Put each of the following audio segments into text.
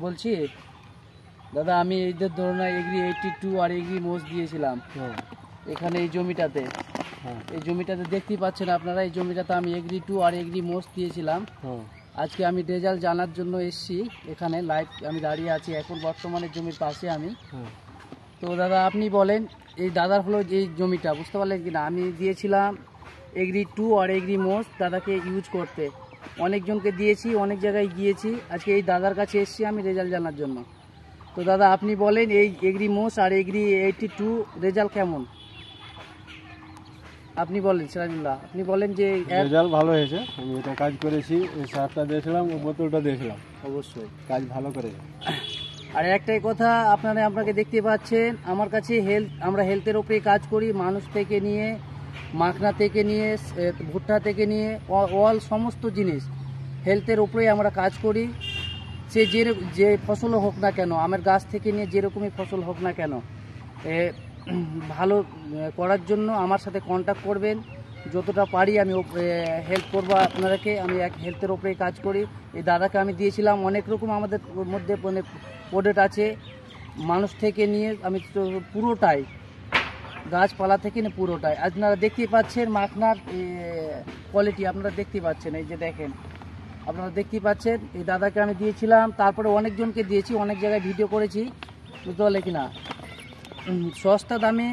বলছি দাদা, আমি এই যে ধরুন এগ্রি 82 আর এগ্রি মোষ দিয়েছিলাম এখানে এই জমিটাতে। এই জমিটাতে দেখতেই পাচ্ছেন আপনারা, এই জমিটাতে আমি এগ্রি 2 আর এগ্রি মোষ দিয়েছিলাম। আজকে আমি রেজাল্ট জানার জন্য এসেছি এখানে লাইভ, আমি দাঁড়িয়ে আছি এখন বর্তমানে জমির পাশে আমি। তো দাদা আপনি বলেন, এই দাদার হলো এই জমিটা, বুঝতে পারলেন কিনা, আমি দিয়েছিলাম এগ্রি 2 আর এগ্রি মোষ দাদাকে ইউজ করতে। অনেকজনকে দিয়েছি, অনেক জায়গায় গিয়েছি, আজকে এই দাদার কাছে এসেছি আমি রেজাল্ট জানার জন্য। তো দাদা আপনি বলেন, এই এগ্রি মোষ আর এগ্রি 82 রেজাল্ট কেমন, আপনি বলেন সিরাজুল্লাহ, আপনি বলেন যে রেজাল্ট ভালো হয়েছে। আমি এটা কাজ করেছি, এই সারটা দিয়েছিলাম, ও বোতলটা দিয়েছিলাম, অবশ্যই কাজ ভালো করেছে। আর একটাই কথা, আপনাকে দেখতে পাচ্ছেন আমার কাছে আমরা হেলথের উপরে কাজ করি, মানুষ থেকে নিয়ে, মাখনা থেকে নিয়ে, ভুট্টা থেকে নিয়ে, অল সমস্ত জিনিস হেলথের উপরে আমরা কাজ করি। সে যে ফসল হোক না কেন, আমের গাছ থেকে নিয়ে যেরকমই ফসল হোক না কেন, ভালো করার জন্য আমার সাথে কন্ট্যাক্ট করবেন। যতটা পারি আমি হেল্প করবো আপনাদেরকে। আমি হেলথের ওপরে কাজ করি। এই দাদাকে আমি দিয়েছিলাম, অনেক রকম আমাদের মধ্যে মানে প্রোডাক্ট আছে, মানুষ থেকে নিয়ে আমি পুরোটাই, গাছপালা থেকে নিয়ে পুরোটাই। আপনারা দেখতেই পাচ্ছেন মাখনার কোয়ালিটি, আপনারা দেখতেই পাচ্ছেন, এই যে দেখেন, আপনারা দেখতেই পাচ্ছেন এই দাদাকে আমি দিয়েছিলাম। তারপরে অনেকজনকে দিয়েছি, অনেক জায়গায় ভিডিও করেছি, বুঝতে পারলে কিনা, সস্তা দামে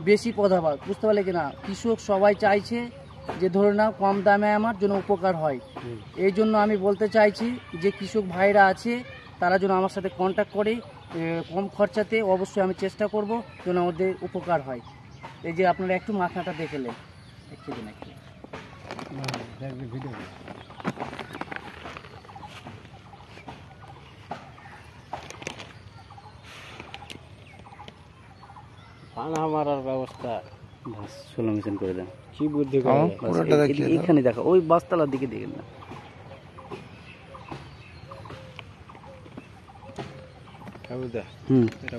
বেশি পদার্থ, বুঝতে পারলে কিনা। কৃষক সবাই চাইছে যে ধরে নাও কম দামে আমার জন্য উপকার হয়। এই জন্য আমি বলতে চাইছি যে কৃষক ভাইরা আছে তারা যেন আমার সাথে কন্ট্যাক্ট করে, কম খরচাতে অবশ্যই আমি চেষ্টা করব যেন আমাদের উপকার হয়। এই যে আপনারা একটু মাখনাটা দেখলেন, একটু ভিডিও পানা মারার ব্যবস্থা সোলো মেশিন করে দেন, কি বুদ্ধি এখানে দেখো, ওই বাসতলার দিকে দেখেন না। এটা